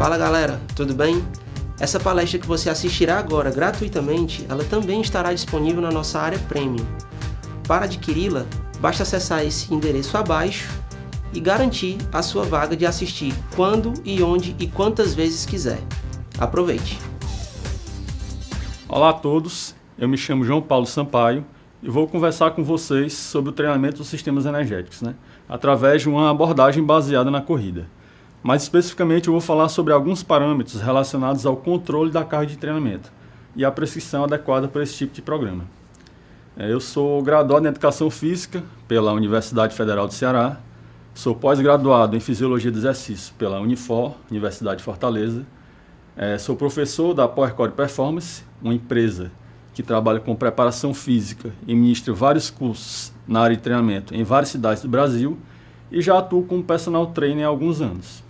Fala galera, tudo bem? Essa palestra que você assistirá agora gratuitamente, ela também estará disponível na nossa área Premium. Para adquiri-la, basta acessar esse endereço abaixo e garantir a sua vaga de assistir quando e onde e quantas vezes quiser. Aproveite! Olá a todos, eu me chamo João Paulo Sampaio e vou conversar com vocês sobre o treinamento dos sistemas energéticos, através de uma abordagem baseada na corrida. Mais especificamente, eu vou falar sobre alguns parâmetros relacionados ao controle da carga de treinamento e a prescrição adequada para esse tipo de programa. Eu sou graduado em Educação Física pela Universidade Federal do Ceará, sou pós-graduado em Fisiologia do Exercício pela Unifor, Universidade de Fortaleza, sou professor da PowerCore Performance, uma empresa que trabalha com preparação física e ministra vários cursos na área de treinamento em várias cidades do Brasil e já atuo como personal trainer há alguns anos.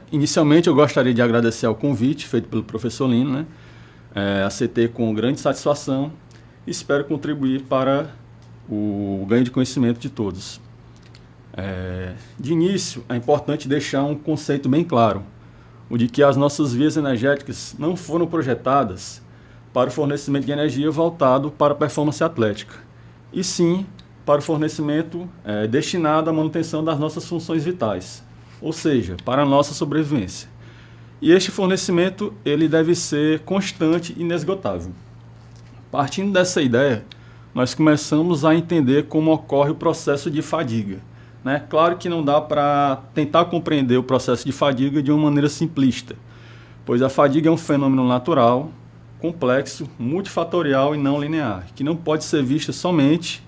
Inicialmente eu gostaria de agradecer ao convite feito pelo professor Lino, aceitei com grande satisfação e espero contribuir para o ganho de conhecimento de todos. De início é importante deixar um conceito bem claro, o de que as nossas vias energéticas não foram projetadas para o fornecimento de energia voltado para a performance atlética, e sim para o fornecimento destinado à manutenção das nossas funções vitais, ou seja, para a nossa sobrevivência. E este fornecimento ele deve ser constante e inesgotável. Partindo dessa ideia, nós começamos a entender como ocorre o processo de fadiga. Claro que não dá para tentar compreender o processo de fadiga de uma maneira simplista, pois a fadiga é um fenômeno natural, complexo, multifatorial e não linear, que não pode ser vista somente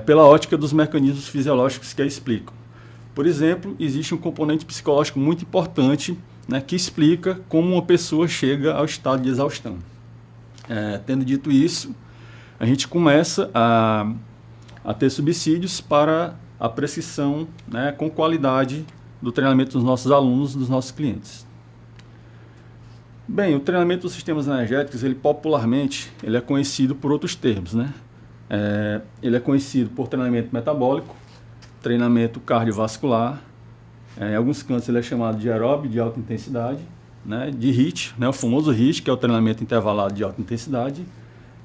pela ótica dos mecanismos fisiológicos que a explicam. Por exemplo, existe um componente psicológico muito importante, que explica como uma pessoa chega ao estado de exaustão. Tendo dito isso, a gente começa a ter subsídios para a prescrição com qualidade do treinamento dos nossos alunos, dos nossos clientes. Bem, o treinamento dos sistemas energéticos, ele popularmente ele é conhecido por outros termos. Ele é conhecido por treinamento metabólico, treinamento cardiovascular, em alguns cantos ele é chamado de aeróbio de alta intensidade, de HIIT, o famoso HIIT, que é o treinamento intervalado de alta intensidade,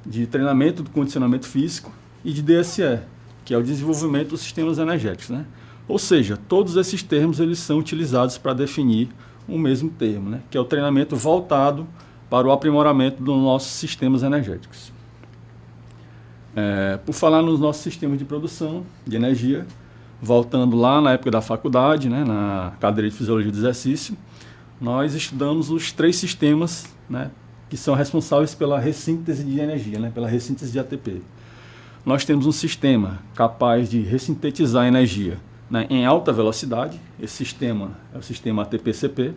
de treinamento do condicionamento físico e de DSE, que é o desenvolvimento dos sistemas energéticos. Ou seja, todos esses termos eles são utilizados para definir o mesmo termo, que é o treinamento voltado para o aprimoramento dos nossos sistemas energéticos. Por falar nos nossos sistemas de produção de energia, voltando lá na época da faculdade, na cadeira de Fisiologia do Exercício, nós estudamos os 3 sistemas que são responsáveis pela ressíntese de energia, pela ressíntese de ATP. Nós temos um sistema capaz de ressintetizar energia em alta velocidade, esse sistema é o sistema ATP-CP.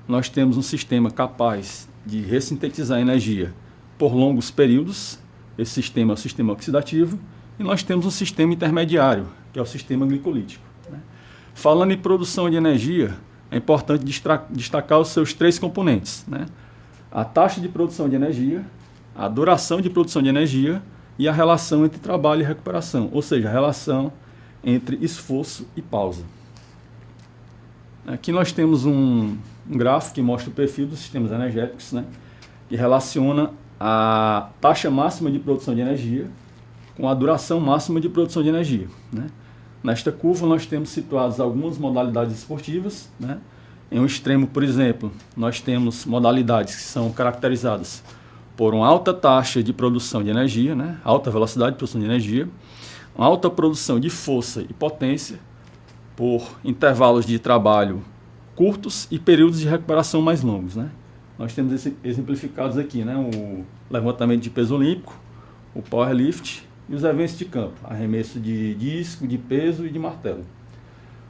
Nós temos um sistema capaz de ressintetizar energia por longos períodos, esse sistema é o sistema oxidativo, e nós temos um sistema intermediário, que é o sistema glicolítico. Falando em produção de energia, é importante destacar os seus 3 componentes, a taxa de produção de energia, a duração de produção de energia e a relação entre trabalho e recuperação, ou seja, a relação entre esforço e pausa. Aqui nós temos um gráfico que mostra o perfil dos sistemas energéticos, que relaciona a taxa máxima de produção de energia com a duração máxima de produção de energia. Nesta curva nós temos situadas algumas modalidades esportivas. Em um extremo, por exemplo, nós temos modalidades que são caracterizadas por uma alta taxa de produção de energia, alta velocidade de produção de energia, uma alta produção de força e potência por intervalos de trabalho curtos e períodos de recuperação mais longos. Nós temos exemplificados aqui o levantamento de peso olímpico, o powerlift e os eventos de campo, arremesso de disco, de peso e de martelo.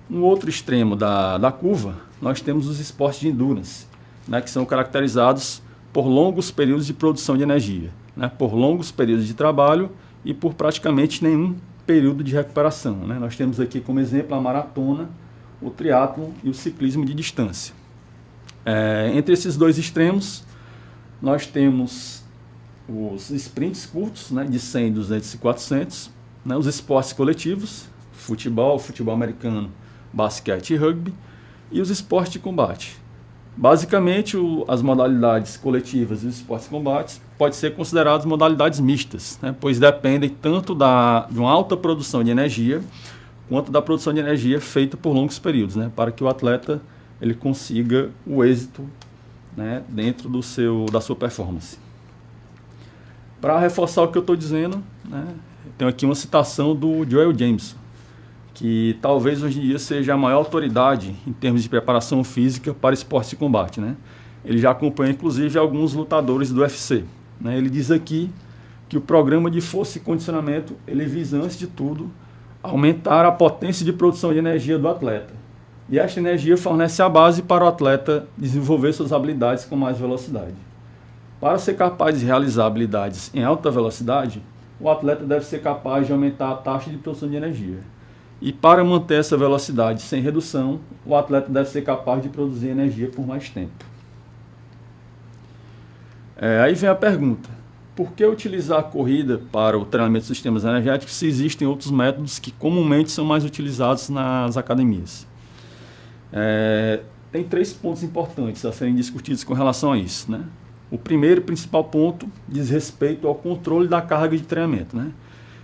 No outro extremo da curva, nós temos os esportes de endurance, que são caracterizados por longos períodos de produção de energia, por longos períodos de trabalho e por praticamente nenhum período de recuperação. Nós temos aqui como exemplo a maratona, o triatlon e o ciclismo de distância. Entre esses 2 extremos, nós temos os sprints curtos, de 100, 200 e 400, os esportes coletivos, futebol americano, basquete e rugby, e os esportes de combate, Basicamente, as modalidades coletivas e os esportes de combate podem ser consideradas modalidades mistas, né, pois dependem tanto de uma alta produção de energia, quanto da produção de energia feita por longos períodos, né, para que o atleta ele consiga o êxito, né, dentro da sua performance. Para reforçar o que eu estou dizendo, né, tenho aqui uma citação do Joel Jameson, que talvez hoje em dia seja a maior autoridade em termos de preparação física para esportes de combate, né? Ele já acompanha, inclusive, alguns lutadores do UFC. Né? Ele diz aqui que o programa de força e condicionamento, ele visa, antes de tudo, aumentar a potência de produção de energia do atleta. E esta energia fornece a base para o atleta desenvolver suas habilidades com mais velocidade. Para ser capaz de realizar habilidades em alta velocidade, o atleta deve ser capaz de aumentar a taxa de produção de energia. E para manter essa velocidade sem redução, o atleta deve ser capaz de produzir energia por mais tempo. Aí vem a pergunta: por que utilizar a corrida para o treinamento de sistemas energéticos se existem outros métodos que comumente são mais utilizados nas academias? Tem 3 pontos importantes a serem discutidos com relação a isso, né? O primeiro e principal ponto diz respeito ao controle da carga de treinamento, né?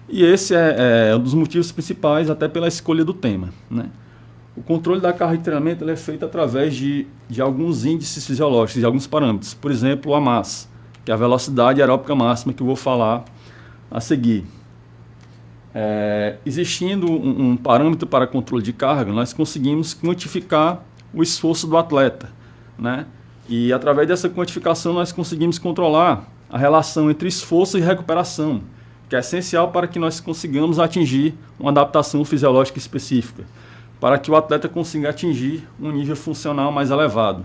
E esse é um dos motivos principais, até pela escolha do tema, né? O controle da carga de treinamento ele é feito através de alguns índices fisiológicos, de alguns parâmetros. Por exemplo, a MAS, que é a velocidade aeróbica máxima, que eu vou falar a seguir. Existindo um parâmetro para controle de carga, nós conseguimos quantificar o esforço do atleta, né? E através dessa quantificação nós conseguimos controlar a relação entre esforço e recuperação, que é essencial para que nós consigamos atingir uma adaptação fisiológica específica, para que o atleta consiga atingir um nível funcional mais elevado,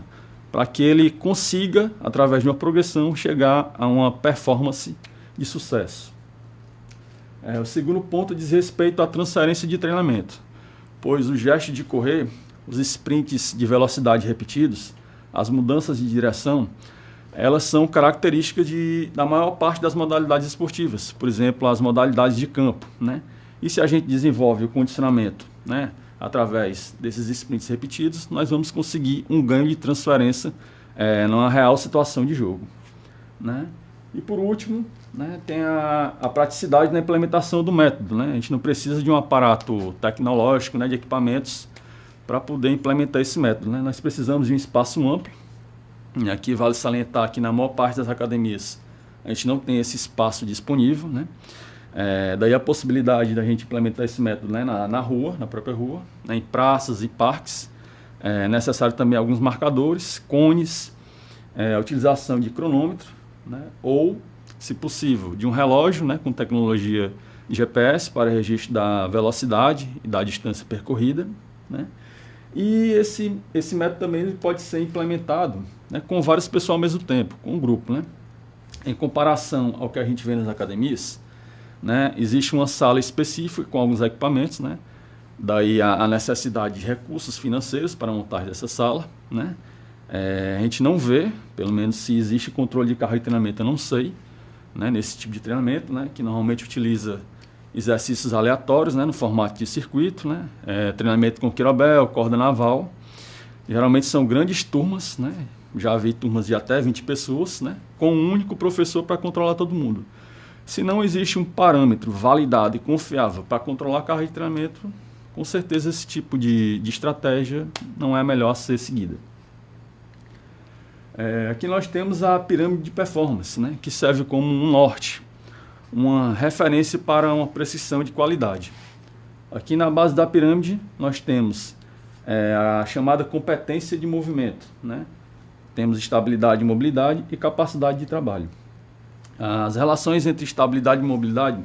para que ele consiga, através de uma progressão, chegar a uma performance de sucesso. O segundo ponto diz respeito à transferência de treinamento, pois o gesto de correr, os sprints de velocidade repetidos, as mudanças de direção, elas são características da maior parte das modalidades esportivas, por exemplo, as modalidades de campo, né? E se a gente desenvolve o condicionamento, né, através desses sprints repetidos, nós vamos conseguir um ganho de transferência numa real situação de jogo, né? E por último, né, tem a praticidade na implementação do método, né? A gente não precisa de um aparato tecnológico, né, de equipamentos para poder implementar esse método, né? Nós precisamos de um espaço amplo. E aqui vale salientar que na maior parte das academias a gente não tem esse espaço disponível, né? Daí a possibilidade da gente implementar esse método, né, na rua, na própria rua, né, em praças e parques. É necessário também alguns marcadores, cones, a utilização de cronômetro, né, ou, se possível, de um relógio, né, com tecnologia de GPS para registro da velocidade e da distância percorrida, né? E esse método também pode ser implementado, né, com várias pessoas ao mesmo tempo, com um grupo, né? Em comparação ao que a gente vê nas academias, né, existe uma sala específica com alguns equipamentos, né? Daí a necessidade de recursos financeiros para montar dessa sala, né? A gente não vê, pelo menos se existe controle de carga de treinamento, eu não sei, né, nesse tipo de treinamento, né, que normalmente utiliza exercícios aleatórios, né, no formato de circuito, né, treinamento com quirobel, corda naval. Geralmente são grandes turmas, né, já vi turmas de até 20 pessoas, né, com um único professor para controlar todo mundo. Se não existe um parâmetro validado e confiável para controlar a carga de treinamento, com certeza esse tipo de estratégia não é a melhor a ser seguida. Aqui nós temos a pirâmide de performance, né, que serve como um norte, uma referência para uma precisão de qualidade. Aqui na base da pirâmide nós temos a chamada competência de movimento, né? Temos estabilidade e mobilidade e capacidade de trabalho. As relações entre estabilidade e mobilidade,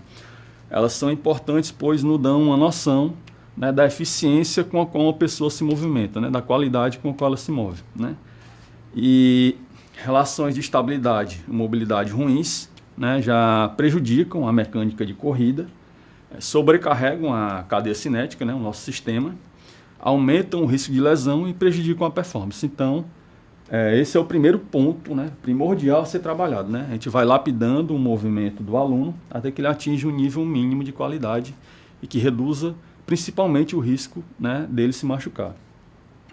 elas são importantes, pois nos dão uma noção, né, da eficiência com a qual uma pessoa se movimenta, né, da qualidade com a qual ela se move, né? E relações de estabilidade e mobilidade ruins, né, já prejudicam a mecânica de corrida, sobrecarregam a cadeia cinética, né, o nosso sistema, aumentam o risco de lesão e prejudicam a performance. Então, esse é o primeiro ponto, né, primordial a ser trabalhado, né? A gente vai lapidando o movimento do aluno até que ele atinja um nível mínimo de qualidade e que reduza principalmente o risco, né, dele se machucar.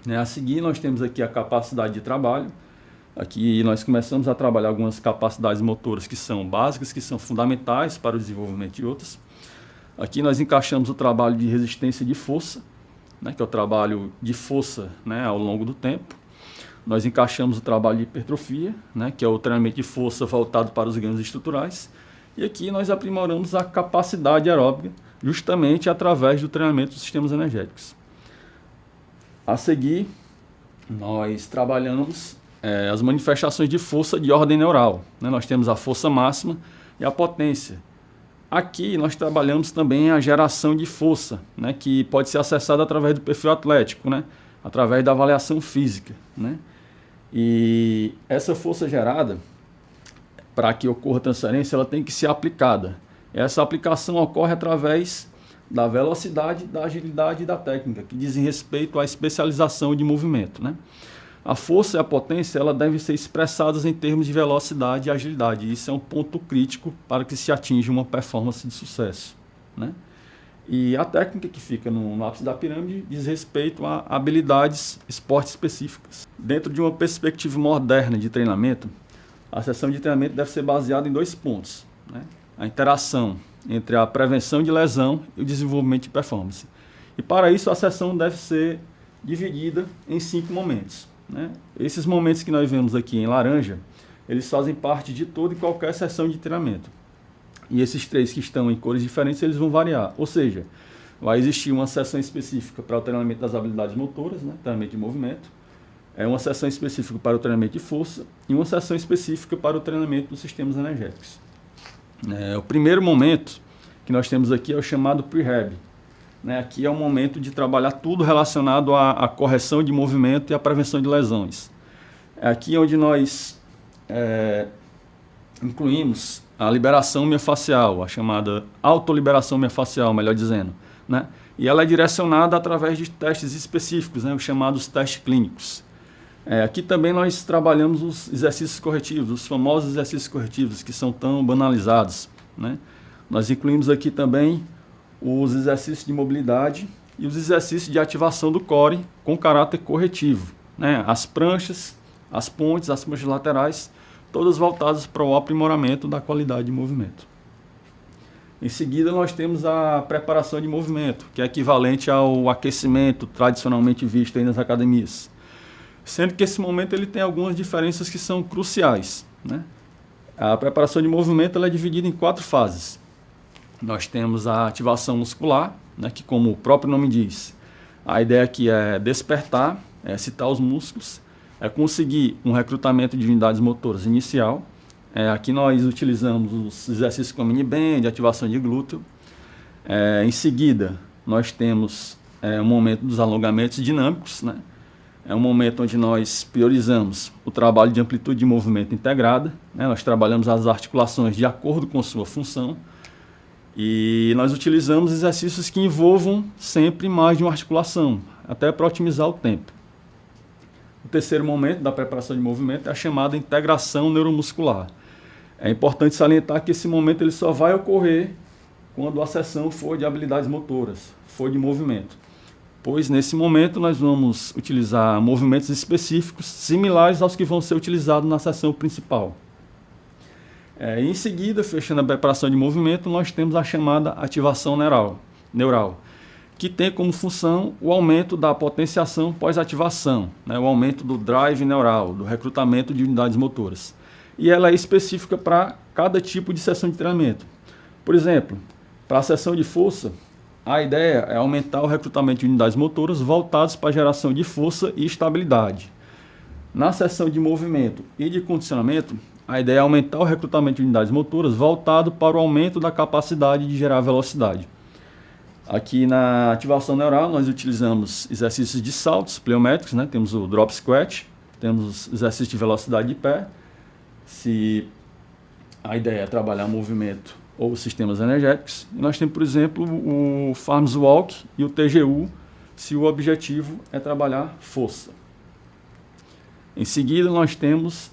A seguir, nós temos aqui a capacidade de trabalho. Aqui nós começamos a trabalhar algumas capacidades motoras que são básicas, que são fundamentais para o desenvolvimento de outras. Aqui nós encaixamos o trabalho de resistência de força, que é o trabalho de força, ao longo do tempo. Nós encaixamos o trabalho de hipertrofia, que é o treinamento de força voltado para os ganhos estruturais. E aqui nós aprimoramos a capacidade aeróbica, justamente através do treinamento dos sistemas energéticos. A seguir, nós trabalhamos as manifestações de força de ordem neural. Nós temos a força máxima e a potência. Aqui nós trabalhamos também a geração de força, que pode ser acessada através do perfil atlético, através da avaliação física. E essa força gerada, para que ocorra transferência, ela tem que ser aplicada. Essa aplicação ocorre através da velocidade, da agilidade e da técnica, que dizem respeito à especialização de movimento. A força e a potência ela devem ser expressadas em termos de velocidade e agilidade. Isso é um ponto crítico para que se atinja uma performance de sucesso. E a técnica que fica no ápice da pirâmide diz respeito a habilidades esporte específicas. Dentro de uma perspectiva moderna de treinamento, a sessão de treinamento deve ser baseada em 2 pontos. A interação entre a prevenção de lesão e o desenvolvimento de performance. E para isso a sessão deve ser dividida em 5 momentos. Esses momentos que nós vemos aqui em laranja, eles fazem parte de toda e qualquer sessão de treinamento. E esses 3 que estão em cores diferentes, eles vão variar. Ou seja, vai existir uma sessão específica para o treinamento das habilidades motoras, treinamento de movimento, uma sessão específica para o treinamento de força e uma sessão específica para o treinamento dos sistemas energéticos. O primeiro momento que nós temos aqui é o chamado Prehab. Aqui é o momento de trabalhar tudo relacionado à correção de movimento e à prevenção de lesões. É aqui onde nós incluímos a liberação miofascial, a chamada autoliberação miofascial, melhor dizendo. E ela é direcionada através de testes específicos, os chamados testes clínicos. Aqui também nós trabalhamos os exercícios corretivos, os famosos exercícios corretivos que são tão banalizados. Nós incluímos aqui também os exercícios de mobilidade e os exercícios de ativação do core com caráter corretivo. As pranchas, as pontes, as pranchas laterais, todas voltadas para o aprimoramento da qualidade de movimento. Em seguida, nós temos a preparação de movimento, que é equivalente ao aquecimento tradicionalmente visto aí nas academias. Sendo que esse momento ele tem algumas diferenças que são cruciais. A preparação de movimento ela é dividida em 4 fases. Nós temos a ativação muscular, que como o próprio nome diz, a ideia aqui é despertar, é excitar os músculos, é conseguir um recrutamento de unidades motoras inicial. Aqui nós utilizamos os exercícios com mini band, ativação de glúteo. Em seguida, nós temos o momento dos alongamentos dinâmicos. É um momento onde nós priorizamos o trabalho de amplitude de movimento integrada. Nós trabalhamos as articulações de acordo com sua função. E nós utilizamos exercícios que envolvam sempre mais de uma articulação, até para otimizar o tempo. O terceiro momento da preparação de movimento é a chamada integração neuromuscular. É importante salientar que esse momento ele só vai ocorrer quando a sessão for de habilidades motoras, for de movimento. Pois nesse momento nós vamos utilizar movimentos específicos similares aos que vão ser utilizados na sessão principal. Em seguida, fechando a preparação de movimento, nós temos a chamada ativação neural, que tem como função o aumento da potenciação pós-ativação, o aumento do drive neural, do recrutamento de unidades motoras. E ela é específica para cada tipo de sessão de treinamento. Por exemplo, para a sessão de força, a ideia é aumentar o recrutamento de unidades motoras voltadas para a geração de força e estabilidade. Na sessão de movimento e de condicionamento, a ideia é aumentar o recrutamento de unidades motoras voltado para o aumento da capacidade de gerar velocidade. Aqui na ativação neural nós utilizamos exercícios de saltos pliométricos, temos o drop squat, temos exercícios de velocidade de pé. Se a ideia é trabalhar movimento ou sistemas energéticos. E nós temos, por exemplo, o Farms Walk e o TGU, se o objetivo é trabalhar força. Em seguida nós temos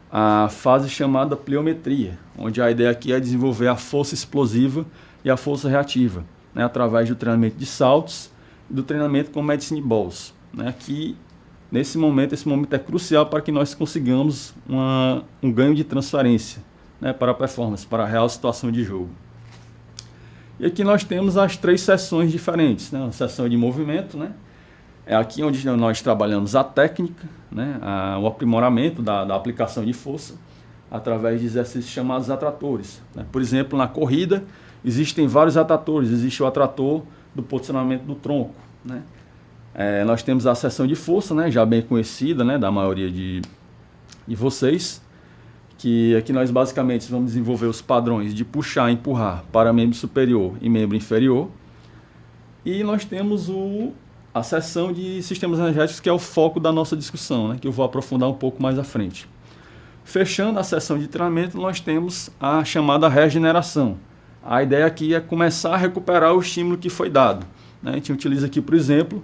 a fase chamada pliometria, onde a ideia aqui é desenvolver a força explosiva e a força reativa, através do treinamento de saltos e do treinamento com medicine balls. Aqui esse momento é crucial para que nós consigamos um ganho de transferência, né, para a performance, para a real situação de jogo. E aqui nós temos as 3 seções diferentes, né? A seção de movimento, né? É aqui onde nós trabalhamos a técnica, né? O aprimoramento da aplicação de força através de exercícios chamados atratores, né? Por exemplo, na corrida existem vários atratores, existe o atrator do posicionamento do tronco, né? Nós temos a seção de força, né? Já bem conhecida, né? Da maioria de vocês, que aqui nós basicamente vamos desenvolver os padrões de puxar e empurrar para membro superior e membro inferior. E nós temos a seção de sistemas energéticos, que é o foco da nossa discussão, né, que eu vou aprofundar um pouco mais à frente. Fechando a seção de treinamento, nós temos a chamada regeneração. A ideia aqui é começar a recuperar o estímulo que foi dado, né? A gente utiliza aqui, por exemplo,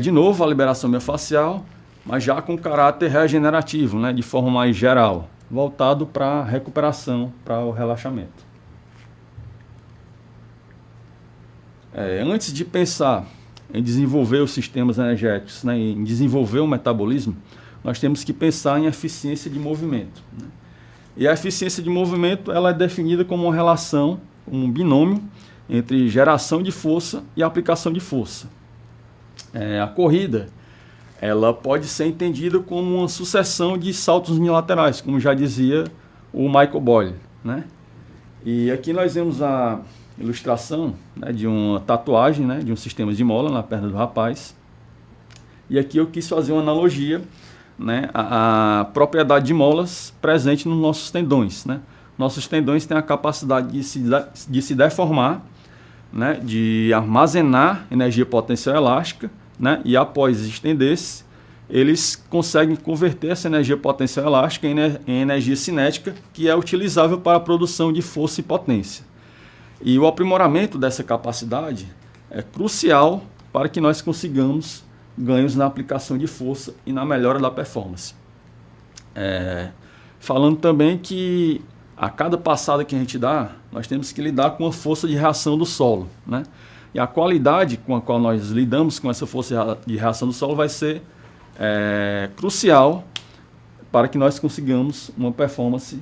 de novo a liberação miofascial, mas já com caráter regenerativo, né, de forma mais geral, voltado para a recuperação, para o relaxamento. Antes de pensar em desenvolver os sistemas energéticos, né, em desenvolver o metabolismo, nós temos que pensar em eficiência de movimento, né? E a eficiência de movimento ela é definida como uma relação, um binômio entre geração de força e aplicação de força. A corrida ela pode ser entendida como uma sucessão de saltos unilaterais, como já dizia o Michael Boyle, né? E aqui nós vemos a ilustração, né, de uma tatuagem, né, de um sistema de mola na perna do rapaz. E aqui eu quis fazer uma analogia, né, a propriedade de molas presente nos nossos tendões, né? Nossos tendões têm a capacidade de se deformar, né, de armazenar energia potencial elástica, né, e após estender-se, eles conseguem converter essa energia potencial elástica em energia cinética, que é utilizável para a produção de força e potência. E o aprimoramento dessa capacidade é crucial para que nós consigamos ganhos na aplicação de força e na melhora da performance. Falando também que a cada passada que a gente dá, nós temos que lidar com a força de reação do solo, né? E a qualidade com a qual nós lidamos com essa força de reação do solo vai ser crucial para que nós consigamos uma performance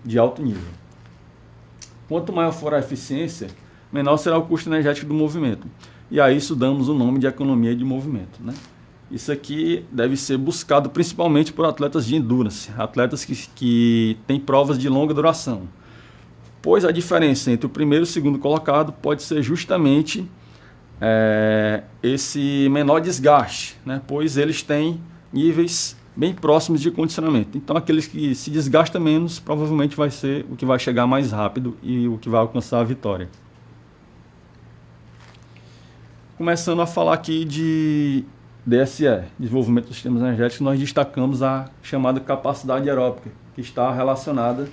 de alto nível. Quanto maior for a eficiência, menor será o custo energético do movimento. E a isso damos o nome de economia de movimento, né? Isso aqui deve ser buscado principalmente por atletas de endurance, atletas que têm provas de longa duração. Pois a diferença entre o primeiro e o segundo colocado pode ser justamente esse menor desgaste, né? Pois eles têm níveis bem próximos de condicionamento. Então, aqueles que se desgastam menos, provavelmente vai ser o que vai chegar mais rápido e o que vai alcançar a vitória. Começando a falar aqui de DSE, Desenvolvimento dos Sistemas Energéticos, nós destacamos a chamada capacidade aeróbica, que está relacionada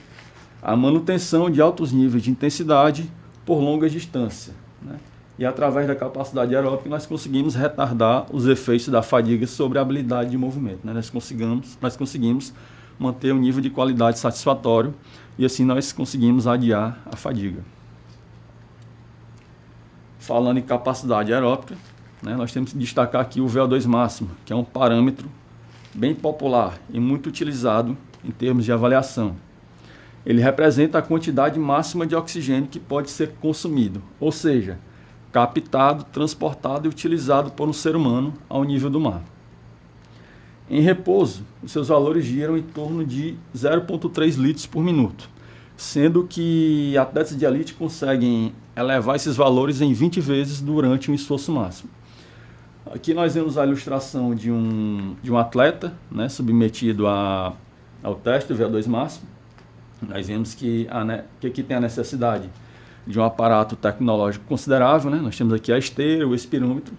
à manutenção de altos níveis de intensidade por longa distância, né? E através da capacidade aeróbica nós conseguimos retardar os efeitos da fadiga sobre a habilidade de movimento, né? Nós conseguimos manter um nível de qualidade satisfatório e assim nós conseguimos adiar a fadiga. Falando em capacidade aeróbica, né, nós temos que destacar aqui o VO2 máximo, que é um parâmetro bem popular e muito utilizado em termos de avaliação. Ele representa a quantidade máxima de oxigênio que pode ser consumido, ou seja, captado, transportado e utilizado por um ser humano ao nível do mar. Em repouso, os seus valores giram em torno de 0,3 litros por minuto, sendo que atletas de elite conseguem elevar esses valores em 20 vezes durante um esforço máximo. Aqui nós vemos a ilustração de um atleta, né, submetido ao teste do VO2 máximo. Nós vemos que aqui tem a necessidade de um aparato tecnológico considerável, né? Nós temos aqui a esteira, o espirômetro,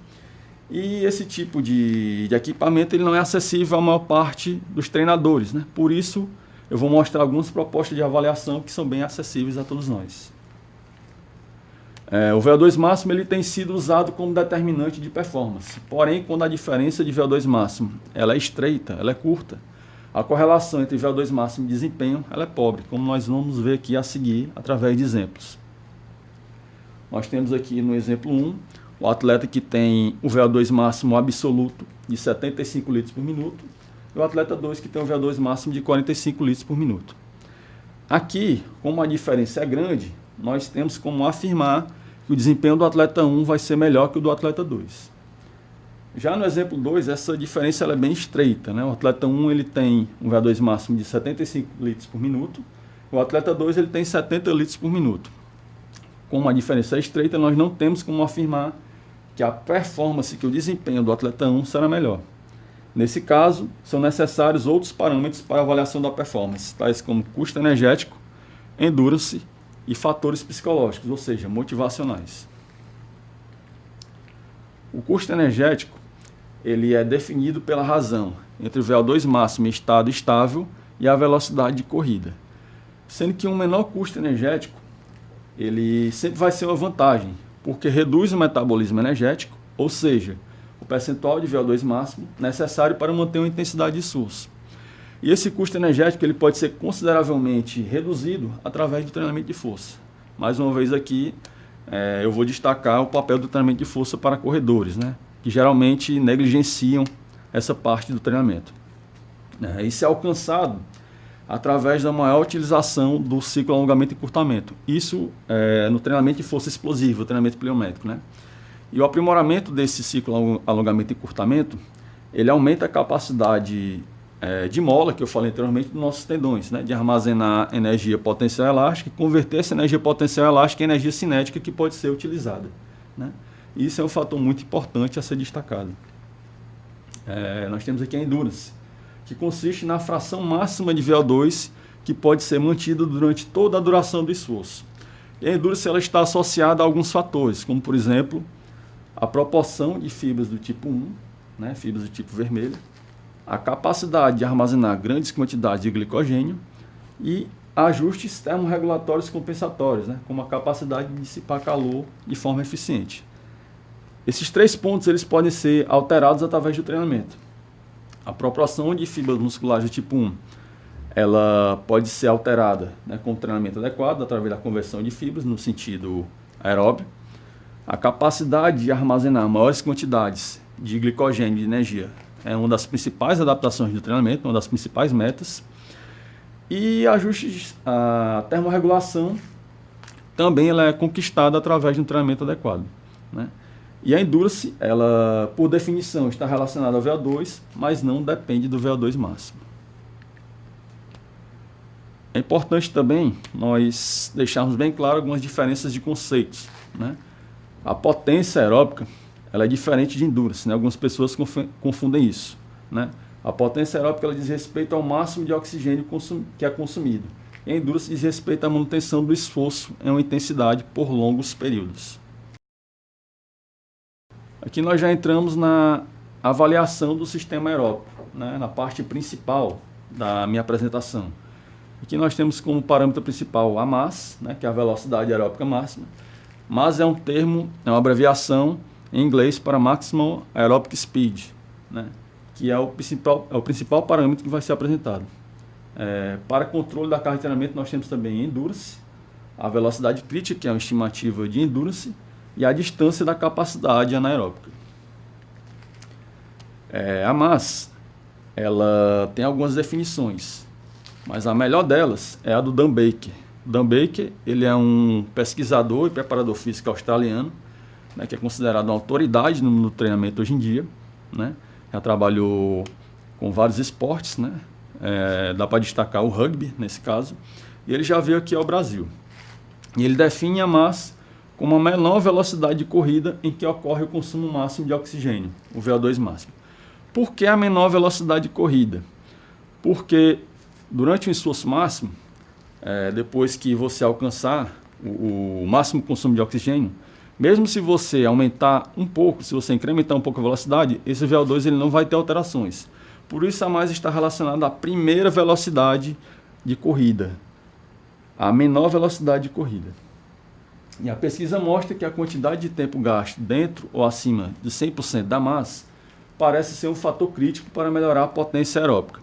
e esse tipo de equipamento ele não é acessível à maior parte dos treinadores, né? Por isso, eu vou mostrar algumas propostas de avaliação que são bem acessíveis a todos nós. O VO2 máximo ele tem sido usado como determinante de performance, porém, quando a diferença de VO2 máximo ela é estreita, ela é curta, a correlação entre VO2 máximo e desempenho ela é pobre, como nós vamos ver aqui a seguir através de exemplos. Nós temos aqui no exemplo 1, o atleta que tem o VO2 máximo absoluto de 75 litros por minuto, e o atleta 2 que tem um VO2 máximo de 45 litros por minuto. Aqui, como a diferença é grande, nós temos como afirmar que o desempenho do atleta 1 vai ser melhor que o do atleta 2. Já no exemplo 2, essa diferença ela é bem estreita, né? O atleta 1 ele tem um VO2 máximo de 75 litros por minuto, o atleta 2 ele tem 70 litros por minuto. Como a diferença é estreita, nós não temos como afirmar que a performance, que o desempenho do atleta 1 será melhor. Nesse caso, são necessários outros parâmetros para a avaliação da performance, tais como custo energético, endurance e fatores psicológicos, ou seja, motivacionais. O custo energético ele é definido pela razão entre o VO2 máximo em estado estável e a velocidade de corrida, sendo que um menor custo energético ele sempre vai ser uma vantagem, porque reduz o metabolismo energético, ou seja, o percentual de VO2 máximo necessário para manter uma intensidade de esforço. E esse custo energético ele pode ser consideravelmente reduzido através do treinamento de força. Mais uma vez aqui, eu vou destacar o papel do treinamento de força para corredores, né, que geralmente negligenciam essa parte do treinamento. Isso é alcançado através da maior utilização do ciclo alongamento e encurtamento. Isso no treinamento de força explosiva, o treinamento pliométrico, né? E o aprimoramento desse ciclo alongamento e encurtamento, ele aumenta a capacidade de mola, que eu falei anteriormente, dos nossos tendões, né? De armazenar energia potencial elástica e converter essa energia potencial elástica em energia cinética que pode ser utilizada, né? Isso é um fator muito importante a ser destacado. Nós temos aqui a endurance, que consiste na fração máxima de VO2 que pode ser mantida durante toda a duração do esforço. E a endurance ela está associada a alguns fatores, como por exemplo, a proporção de fibras do tipo 1, né, fibras do tipo vermelho, a capacidade de armazenar grandes quantidades de glicogênio e ajustes termorregulatórios compensatórios, né, como a capacidade de dissipar calor de forma eficiente. Esses 3 pontos eles podem ser alterados através do treinamento. A proporção de fibras musculares do tipo 1 ela pode ser alterada, né, com o treinamento adequado, através da conversão de fibras no sentido aeróbio. A capacidade de armazenar maiores quantidades de glicogênio e de energia é uma das principais adaptações do treinamento, uma das principais metas. E ajustes, a termorregulação também ela é conquistada através de um treinamento adequado, né? E a endurance, ela, por definição, está relacionada ao VO2, mas não depende do VO2 máximo. É importante também nós deixarmos bem claro algumas diferenças de conceitos, né? A potência aeróbica ela é diferente de endurance, né? Algumas pessoas confundem isso, né? A potência aeróbica ela diz respeito ao máximo de oxigênio que é consumido. E a endurance diz respeito à manutenção do esforço em uma intensidade por longos períodos. Aqui nós já entramos na avaliação do sistema aeróbico, né, na parte principal da minha apresentação. Aqui nós temos como parâmetro principal a MAS, né, que é a velocidade aeróbica máxima. MAS é um termo, é uma abreviação em inglês para Maximum Aerobic Speed, né, que é o principal parâmetro que vai ser apresentado. Para controle da carga de treinamento nós temos também Endurance, a velocidade crítica, que é uma estimativa de Endurance, e a distância da capacidade anaeróbica. A MAS, ela tem algumas definições, mas a melhor delas é a do Dan Baker. Dan Baker, ele é um pesquisador e preparador físico australiano, né, que é considerado uma autoridade no treinamento hoje em dia, né? Já trabalhou com vários esportes, né? Dá para destacar o rugby nesse caso, e ele já veio aqui ao Brasil. E ele define a MAS como a menor velocidade de corrida em que ocorre o consumo máximo de oxigênio, o VO2 máximo. Por que a menor velocidade de corrida? Porque durante o esforço máximo, depois que você alcançar o máximo consumo de oxigênio, mesmo se você aumentar um pouco, se você incrementar um pouco a velocidade, esse VO2 ele não vai ter alterações. Por isso a MAS está relacionada à primeira velocidade de corrida, a menor velocidade de corrida. E a pesquisa mostra que a quantidade de tempo gasto dentro ou acima de 100% da MAS parece ser um fator crítico para melhorar a potência aeróbica.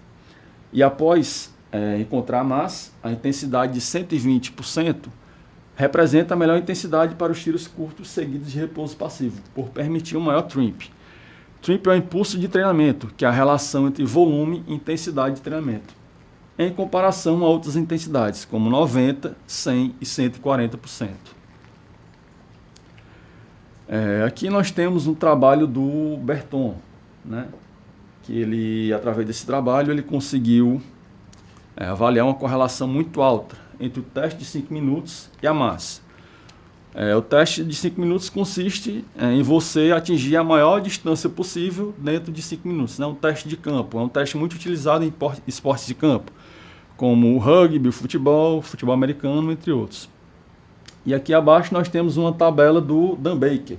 E após encontrar a MAS, a intensidade de 120% representa a melhor intensidade para os tiros curtos seguidos de repouso passivo, por permitir um maior trimp. Trip é o impulso de treinamento, que é a relação entre volume e intensidade de treinamento, em comparação a outras intensidades, como 90%, 100% e 140%. Aqui nós temos um trabalho do Berton, né? Que ele, através desse trabalho, ele conseguiu avaliar uma correlação muito alta entre o teste de 5 minutos e a massa. O teste de 5 minutos consiste em você atingir a maior distância possível dentro de 5 minutos. É um teste de campo, é um teste muito utilizado em esportes de campo, como o rugby, o futebol americano, entre outros. E aqui abaixo nós temos uma tabela do Dan Baker.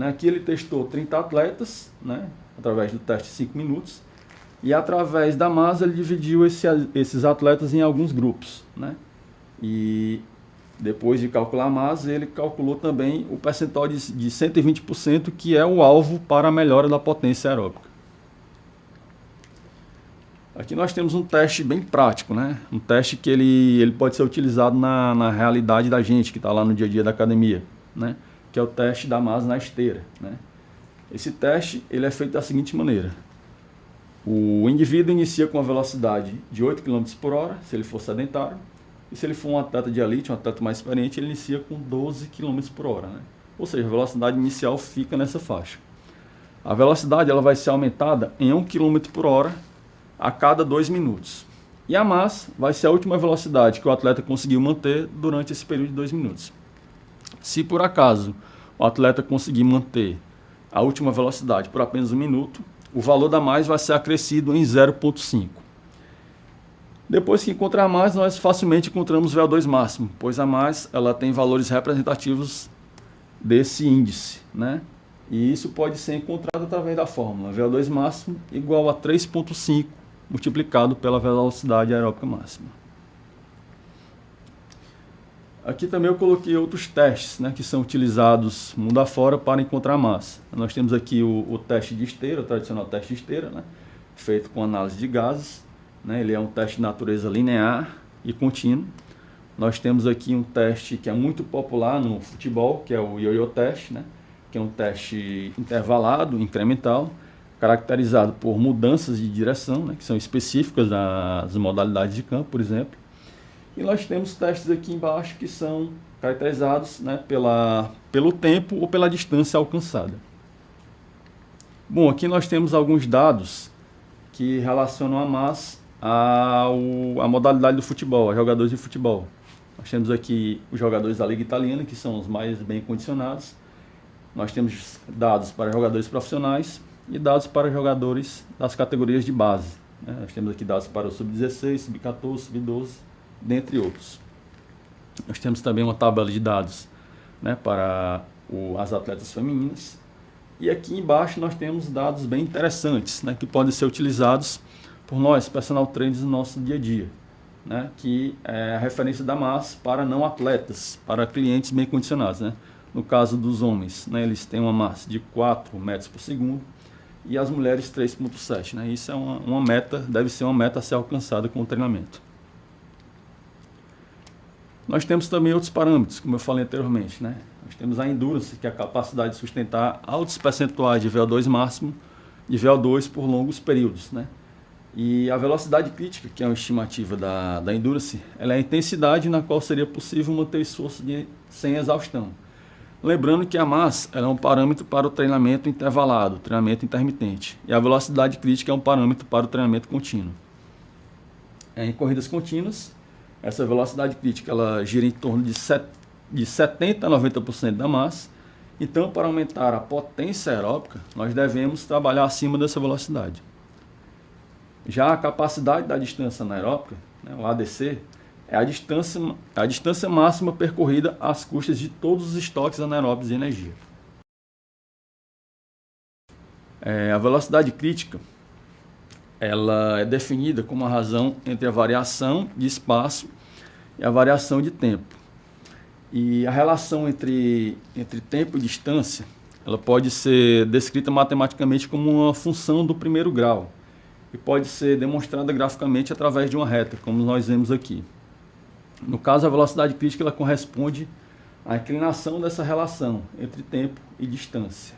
Aqui ele testou 30 atletas, através do teste de 5 minutos, e através da massa ele dividiu esses atletas em alguns grupos. E depois de calcular a massa, ele calculou também o percentual de 120%, que é o alvo para a melhora da potência aeróbica. Aqui nós temos um teste bem prático, um teste que ele pode ser utilizado na realidade da gente, que está lá no dia a dia da academia, que é o teste da massa na esteira. Esse teste ele é feito da seguinte maneira: o indivíduo inicia com a velocidade de 8 km por hora, se ele for sedentário, e se ele for um atleta de elite, um atleta mais experiente, ele inicia com 12 km por hora. Ou seja, a velocidade inicial fica nessa faixa. A velocidade ela vai ser aumentada em 1 km por hora a cada 2 minutos. E a massa vai ser a última velocidade que o atleta conseguiu manter durante esse período de 2 minutos. Se por acaso o atleta conseguir manter a última velocidade por apenas 1 minuto, o valor da massa vai ser acrescido em 0,5. Depois que encontrar a massa, nós facilmente encontramos o VO2 máximo, pois a massa ela tem valores representativos desse índice, E isso pode ser encontrado através da fórmula VO2 máximo igual a 3,5 multiplicado pela velocidade aeróbica máxima. Aqui também eu coloquei outros testes, que são utilizados mundo afora para encontrar massa. Nós temos aqui o teste de esteira, o tradicional teste de esteira, feito com análise de gases. Ele é um teste de natureza linear e contínuo. Nós temos aqui um teste que é muito popular no futebol, que é o yo-yo teste, que é um teste intervalado, incremental, caracterizado por mudanças de direção, que são específicas das modalidades de campo, por exemplo. E nós temos testes aqui embaixo que são caracterizados pelo tempo ou pela distância alcançada. Bom, aqui nós temos alguns dados que relacionam a massa à modalidade do futebol, a jogadores de futebol. Nós temos aqui os jogadores da Liga Italiana, que são os mais bem condicionados. Nós temos dados para jogadores profissionais e dados para jogadores das categorias de base. Nós temos aqui dados para o Sub-16, Sub-14, Sub-12, dentre outros. Nós temos também uma tabela de dados para as atletas femininas. E aqui embaixo nós temos dados bem interessantes, que podem ser utilizados por nós, personal trainers, no nosso dia a dia. Que é a referência da massa para não atletas, para clientes bem condicionados. No caso dos homens, eles têm uma massa de 4 metros por segundo e as mulheres 3,7. Isso é uma meta, deve ser uma meta a ser alcançada com o treinamento. Nós temos também outros parâmetros, como eu falei anteriormente. Nós temos a endurance, que é a capacidade de sustentar altos percentuais de VO2 máximo e VO2 por longos períodos. E a velocidade crítica, que é uma estimativa da endurance, ela é a intensidade na qual seria possível manter esforço sem exaustão. Lembrando que a massa ela é um parâmetro para o treinamento intervalado, treinamento intermitente. E a velocidade crítica é um parâmetro para o treinamento contínuo. Em corridas contínuas, essa velocidade crítica ela gira em torno de 70% a 90% da massa. Então, para aumentar a potência aeróbica, nós devemos trabalhar acima dessa velocidade. Já a capacidade da distância anaeróbica, o ADC, é a distância máxima percorrida às custas de todos os estoques anaeróbicos de energia. A velocidade crítica ela é definida como a razão entre a variação de espaço e a variação de tempo. E a relação entre tempo e distância ela pode ser descrita matematicamente como uma função do primeiro grau e pode ser demonstrada graficamente através de uma reta, como nós vemos aqui. No caso, a velocidade crítica ela corresponde à inclinação dessa relação entre tempo e distância.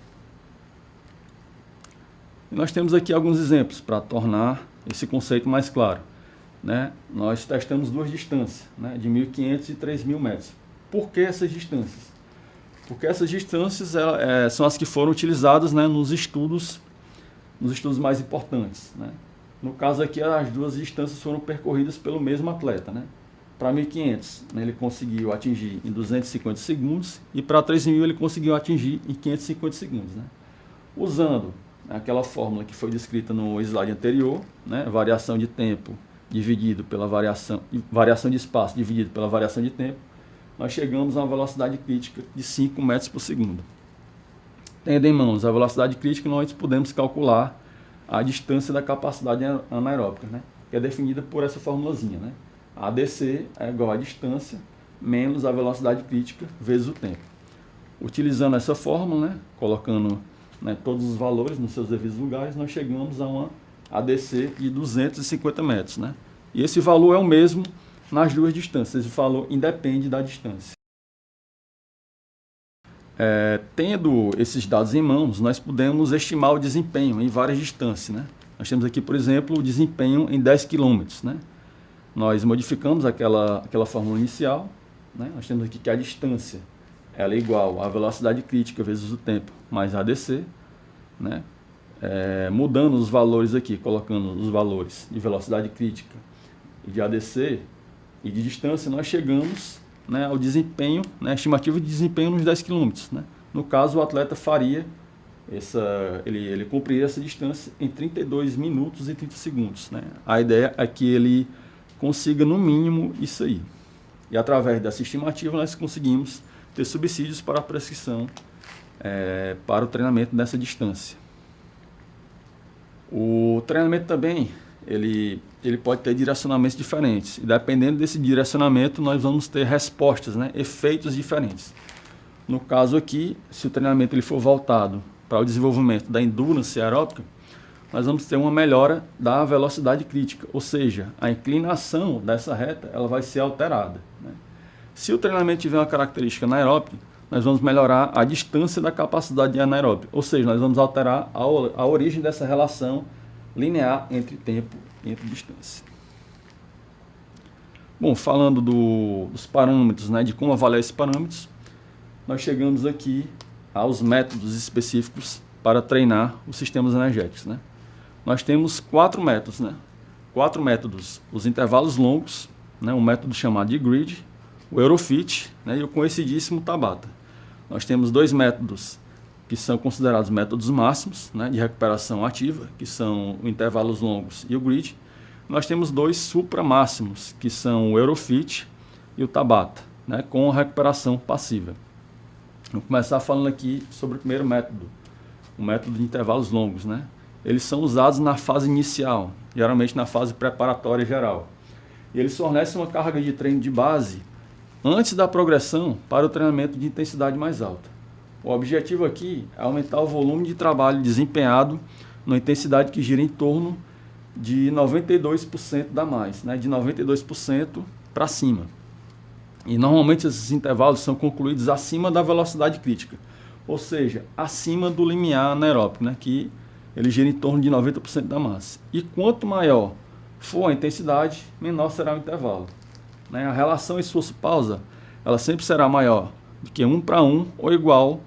E nós temos aqui alguns exemplos para tornar esse conceito mais claro, né? Nós testamos duas distâncias, né, de 1.500 e 3.000 metros. Por que essas distâncias? Porque essas distâncias são as que foram utilizadas, né, nos estudos mais importantes, né? No caso aqui, as duas distâncias foram percorridas pelo mesmo atleta, né? Para 1.500, né, ele conseguiu atingir em 250 segundos e para 3.000 ele conseguiu atingir em 550 segundos, né? Usando aquela fórmula que foi descrita no slide anterior, né, variação de tempo dividido pela variação de espaço dividido pela variação de tempo, nós chegamos a uma velocidade crítica de 5 metros por segundo. Tendo em mãos a velocidade crítica, nós podemos calcular a distância da capacidade anaeróbica, né, que é definida por essa formulazinha, né? ADC é igual a distância menos a velocidade crítica vezes o tempo. Utilizando essa fórmula, né, colocando, né, todos os valores nos seus devidos lugares, nós chegamos a uma ADC de 250 metros, né? E esse valor é o mesmo nas duas distâncias, esse valor independe da distância. Tendo esses dados em mãos, nós podemos estimar o desempenho em várias distâncias, né? Nós temos aqui, por exemplo, o desempenho em 10 km, né? Nós modificamos aquela fórmula inicial, né? Nós temos aqui que a distância ela é igual à velocidade crítica vezes o tempo mais ADC, né? Mudando os valores aqui, colocando os valores de velocidade crítica e de ADC e de distância, nós chegamos, né, ao desempenho, né, estimativa de desempenho nos 10 km, né? No caso, o atleta faria ele cumpriria essa distância em 32 minutos e 30 segundos, né? A ideia é que ele consiga no mínimo isso aí. E através dessa estimativa nós conseguimos ter subsídios para a prescrição para o treinamento nessa distância. O treinamento também, ele pode ter direcionamentos diferentes. E dependendo desse direcionamento, nós vamos ter respostas, né, efeitos diferentes. No caso aqui, se o treinamento ele for voltado para o desenvolvimento da endurance aeróbica, nós vamos ter uma melhora da velocidade crítica, ou seja, a inclinação dessa reta ela vai ser alterada, né? Se o treinamento tiver uma característica anaeróbica, nós vamos melhorar a distância da capacidade anaeróbica, ou seja, nós vamos alterar a origem dessa relação linear entre tempo e entre distância. Bom, falando dos parâmetros, né, de como avaliar esses parâmetros, nós chegamos aqui aos métodos específicos para treinar os sistemas energéticos, né? Nós temos 4 métodos, né? 4 métodos: os intervalos longos, né, um método chamado de grid, o Eurofit, né, e o conhecidíssimo Tabata. Nós temos 2 métodos que são considerados métodos máximos, né, de recuperação ativa, que são os intervalos longos e o grid. Nós temos 2 supramáximos, que são o Eurofit e o Tabata, né, com recuperação passiva. Vou começar falando aqui sobre o primeiro método, o método de intervalos longos, né? Eles são usados na fase inicial, geralmente na fase preparatória geral. E eles fornecem uma carga de treino de base antes da progressão para o treinamento de intensidade mais alta. O objetivo aqui é aumentar o volume de trabalho desempenhado numa intensidade que gira em torno de 92% da mais, né? De 92% para cima. E normalmente esses intervalos são concluídos acima da velocidade crítica, ou seja, acima do limiar anaeróbico, né, que ele gira em torno de 90% da massa. E quanto maior for a intensidade, menor será o intervalo, né? A relação esforço-pausa ela sempre será maior do que 1:1 ou igual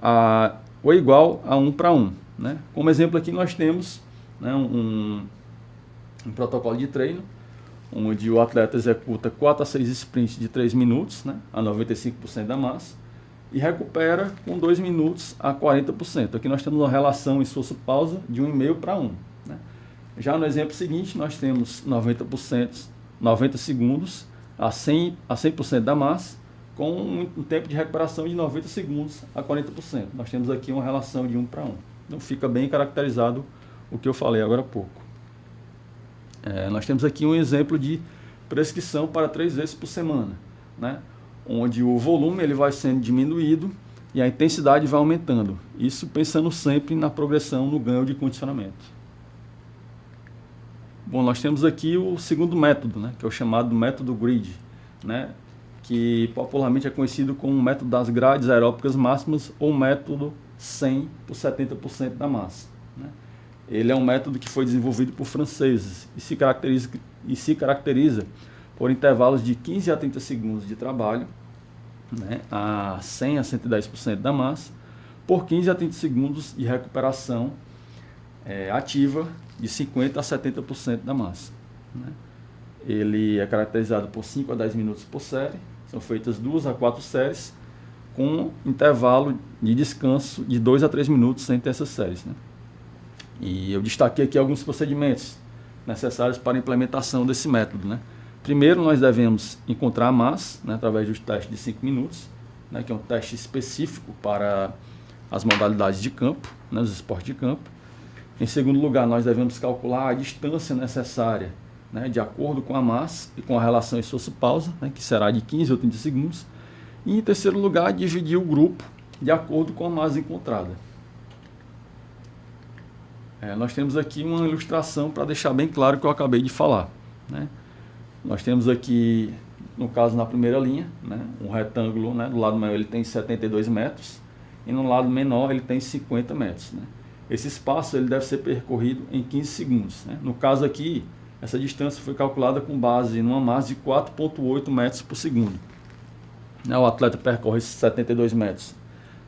a 1:1, né? Como exemplo aqui nós temos, né, um protocolo de treino onde o atleta executa 4 a 6 sprints de 3 minutos, né, a 95% da massa, e recupera com 2 minutos a 40%. Aqui nós temos uma relação esforço-pausa de 1,5:1. Né? Já no exemplo seguinte, nós temos 90 segundos a 100% da massa, com um tempo de recuperação de 90 segundos a 40%. Nós temos aqui uma relação de 1:1. Então fica bem caracterizado o que eu falei agora há pouco. Nós temos aqui um exemplo de prescrição para 3 vezes por semana, né? Onde o volume ele vai sendo diminuído e a intensidade vai aumentando. Isso pensando sempre na progressão no ganho de condicionamento. Bom, nós temos aqui o segundo método, né, que é o chamado método grid, né, que popularmente é conhecido como o método das grades aeróbicas máximas ou método 100 por 70% da massa. Né? ele é um método que foi desenvolvido por franceses e se caracteriza por intervalos de 15 a 30 segundos de trabalho, né, a 100 a 110% da massa, por 15 a 30 segundos de recuperação ativa de 50 a 70% da massa, né. Ele é caracterizado por 5 a 10 minutos por série, são feitas 2 a 4 séries, com intervalo de descanso de 2 a 3 minutos entre essas séries, né. E eu destaquei aqui alguns procedimentos necessários para a implementação desse método, né. Primeiro, nós devemos encontrar a massa, né, através do teste de 5 minutos, né, que é um teste específico para as modalidades de campo, né, os esportes de campo. Em segundo lugar, nós devemos calcular a distância necessária, né, de acordo com a massa e com a relação esforço-pausa, né, que será de 15 ou 30 segundos. E em terceiro lugar, dividir o grupo de acordo com a massa encontrada. Nós temos aqui uma ilustração para deixar bem claro o que eu acabei de falar, né. Nós temos aqui, no caso, na primeira linha, né, um retângulo, né, do lado maior ele tem 72 metros e no lado menor ele tem 50 metros. Né. Esse espaço ele deve ser percorrido em 15 segundos. Né. No caso aqui, essa distância foi calculada com base numa massa de 4,8 metros por segundo. Né, o atleta percorre esses 72 metros,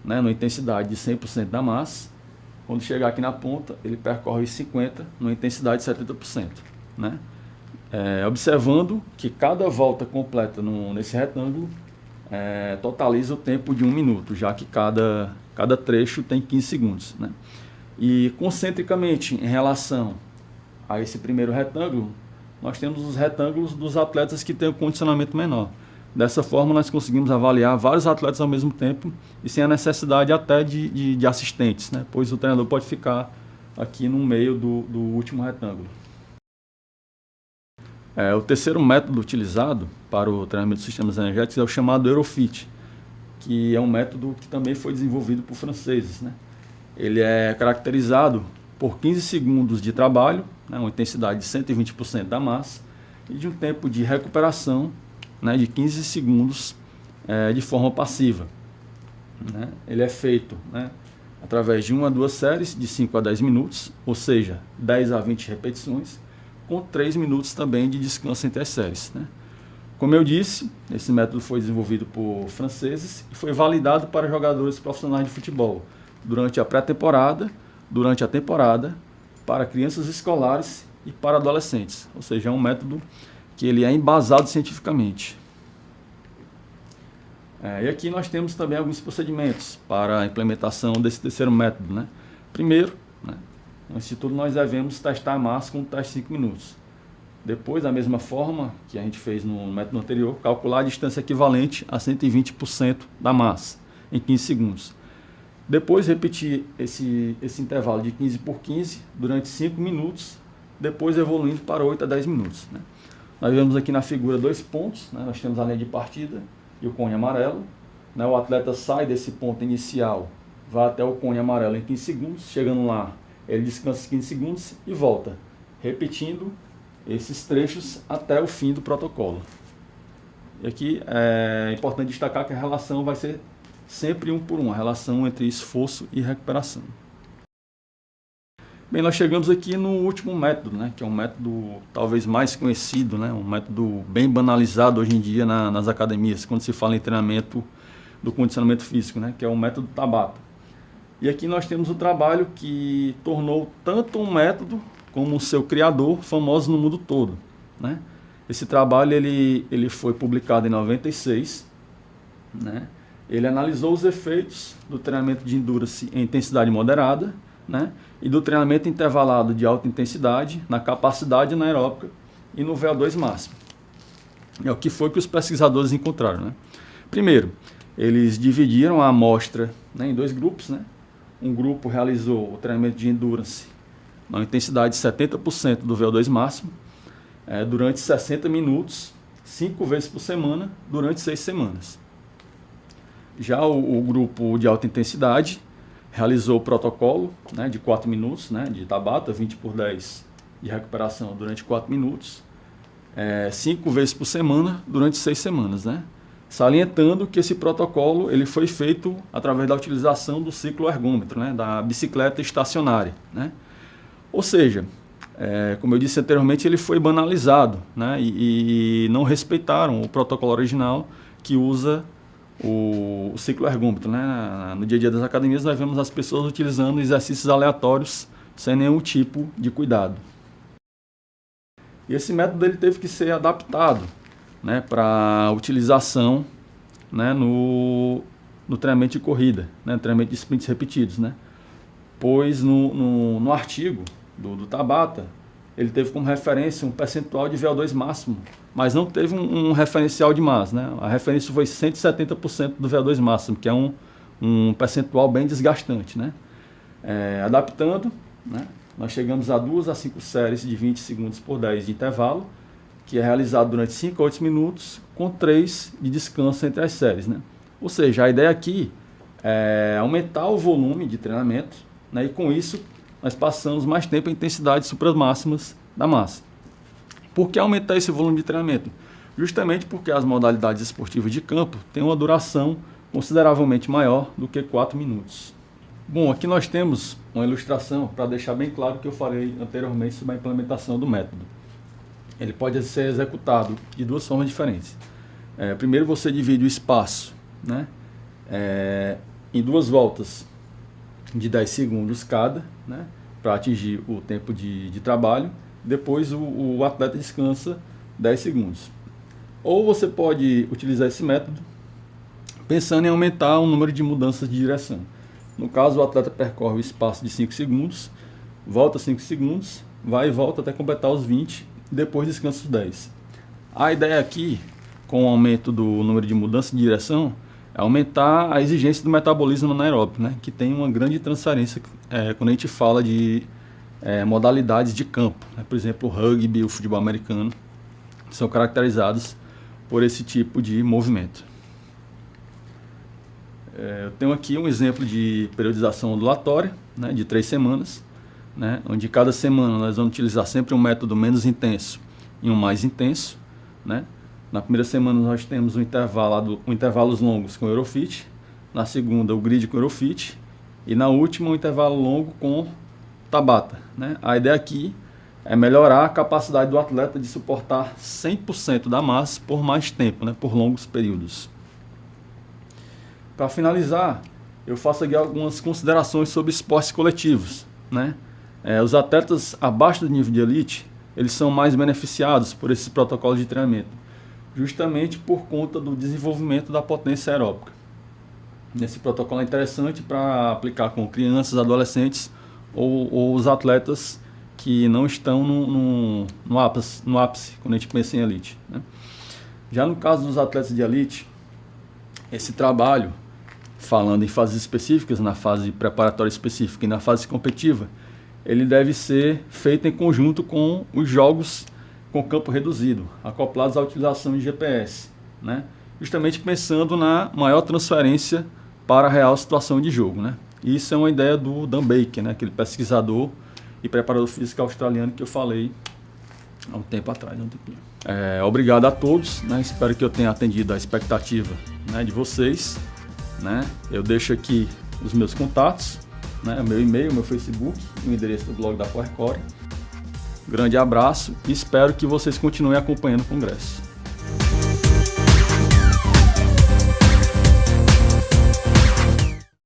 né, numa intensidade de 100% da massa. Quando chegar aqui na ponta, ele percorre 50 numa intensidade de 70%. Né. Observando que cada volta completa nesse retângulo totaliza o tempo de 1 minuto, já que cada trecho tem 15 segundos. Né? E concentricamente em relação a esse primeiro retângulo, nós temos os retângulos dos atletas que têm um condicionamento menor. Dessa forma, nós conseguimos avaliar vários atletas ao mesmo tempo e sem a necessidade até de assistentes, né? Pois o treinador pode ficar aqui no meio do último retângulo. O terceiro método utilizado para o treinamento de sistemas energéticos é o chamado Eurofit, que é um método que também foi desenvolvido por franceses. Né? Ele é caracterizado por 15 segundos de trabalho, né, uma intensidade de 120% da massa, e de um tempo de recuperação, né, de 15 segundos de forma passiva. Né? Ele é feito, né, através de 1 a 2 séries de 5 a 10 minutos, ou seja, 10 a 20 repetições, com 3 minutos também de descanso entre as séries. Né? Como eu disse, esse método foi desenvolvido por franceses e foi validado para jogadores profissionais de futebol durante a pré-temporada, durante a temporada, para crianças escolares e para adolescentes. Ou seja, é um método que ele é embasado cientificamente. E aqui nós temos também alguns procedimentos para a implementação desse terceiro método. Né? Primeiro, né, antes de tudo, nós devemos testar a massa com um teste de 5 minutos. Depois, da mesma forma que a gente fez no método anterior, calcular a distância equivalente a 120% da massa, em 15 segundos. Depois, repetir esse intervalo de 15 por 15 durante 5 minutos, depois evoluindo para 8 a 10 minutos. Né? Nós vemos aqui na figura 2 pontos, né? Nós temos a linha de partida e o cone amarelo. Né? O atleta sai desse ponto inicial, vai até o cone amarelo em 15 segundos, chegando lá, ele descansa 15 segundos e volta, repetindo esses trechos até o fim do protocolo. E aqui é importante destacar que a relação vai ser sempre 1 por 1, a relação entre esforço e recuperação. Bem, nós chegamos aqui no último método, né, que é um método talvez mais conhecido, né, um método bem banalizado hoje em dia nas academias, quando se fala em treinamento do condicionamento físico, né, que é o método Tabata. E aqui nós temos o trabalho que tornou tanto um método como o seu criador famoso no mundo todo. Né? Esse trabalho ele foi publicado em 96. Né? Ele analisou os efeitos do treinamento de endurance em intensidade moderada, né? E do treinamento intervalado de alta intensidade na capacidade anaeróbica e no VO2 máximo. É o que foi que os pesquisadores encontraram. Né? Primeiro, eles dividiram a amostra, né, em 2 grupos. Né? Um grupo realizou o treinamento de endurance na intensidade de 70% do VO2 máximo, durante 60 minutos, 5 vezes por semana, durante 6 semanas. Já o grupo de alta intensidade realizou o protocolo, né, de 4 minutos, né, de Tabata, 20 por 10 de recuperação durante 4 minutos, 5 vezes por semana, durante 6 semanas. Né? Salientando que esse protocolo ele foi feito através da utilização do ciclo ergômetro, né, da bicicleta estacionária. Né? Ou seja, como eu disse anteriormente, ele foi banalizado, né? E não respeitaram o protocolo original que usa o ciclo ergômetro, né? No dia a dia das academias nós vemos as pessoas utilizando exercícios aleatórios sem nenhum tipo de cuidado. E esse método ele teve que ser adaptado, né, para utilização, né, no treinamento de corrida, né, no treinamento de sprints repetidos, né? Pois no artigo do Tabata, ele teve como referência um percentual de VO2 máximo, mas não teve um referencial de massa, né? A referência foi 170% do VO2 máximo, que é um percentual bem desgastante, né? Adaptando, né, nós chegamos a 2 a 5 séries de 20 segundos por 10 de intervalo, que é realizado durante 5 a 8 minutos, com 3 de descanso entre as séries, né? Ou seja, a ideia aqui é aumentar o volume de treinamento, né, e com isso nós passamos mais tempo em intensidades supramáximas da massa. Por que aumentar esse volume de treinamento? Justamente porque as modalidades esportivas de campo têm uma duração consideravelmente maior do que 4 minutos. Bom, aqui nós temos uma ilustração para deixar bem claro o que eu falei anteriormente sobre a implementação do método. Ele pode ser executado de 2 formas diferentes. Primeiro você divide o espaço, né, em 2 voltas de 10 segundos cada, né, para atingir o tempo de trabalho. Depois o atleta descansa 10 segundos. Ou você pode utilizar esse método pensando em aumentar o número de mudanças de direção. No caso, o atleta percorre o espaço de 5 segundos, volta 5 segundos, vai e volta até completar os 20, e depois descansa os 10. A ideia aqui, com o aumento do número de mudanças de direção, é aumentar a exigência do metabolismo anaeróbico, né, que tem uma grande transferência quando a gente fala de modalidades de campo, né, por exemplo, o rugby e o futebol americano, que são caracterizados por esse tipo de movimento. Eu tenho aqui um exemplo de periodização ondulatória, né, de 3 semanas, né, onde cada semana nós vamos utilizar sempre um método menos intenso e um mais intenso, né. Na primeira semana nós temos intervalos longos com Eurofit, na segunda o grid com Eurofit e na última um intervalo longo com Tabata, né. A ideia aqui é melhorar a capacidade do atleta de suportar 100% da massa por mais tempo, né, por longos períodos. Para finalizar, eu faço aqui algumas considerações sobre esportes coletivos, né? Os atletas abaixo do nível de elite, eles são mais beneficiados por esses protocolos de treinamento, justamente por conta do desenvolvimento da potência aeróbica. Esse protocolo é interessante para aplicar com crianças, adolescentes ou os atletas que não estão no ápice, quando a gente pensa em elite, né? Já no caso dos atletas de elite, esse trabalho, falando em fases específicas, na fase preparatória específica e na fase competitiva, ele deve ser feito em conjunto com os jogos com campo reduzido, acoplados à utilização de GPS, né? Justamente pensando na maior transferência para a real situação de jogo, né? Isso é uma ideia do Dan Baker, né? Aquele pesquisador e preparador físico australiano que eu falei há um tempo atrás. Obrigado a todos, né? Espero que eu tenha atendido a expectativa, né, de vocês, né? Eu deixo aqui os meus contatos, né, meu e-mail, meu Facebook, o endereço do blog da PowerCore. Grande abraço e espero que vocês continuem acompanhando o Congresso.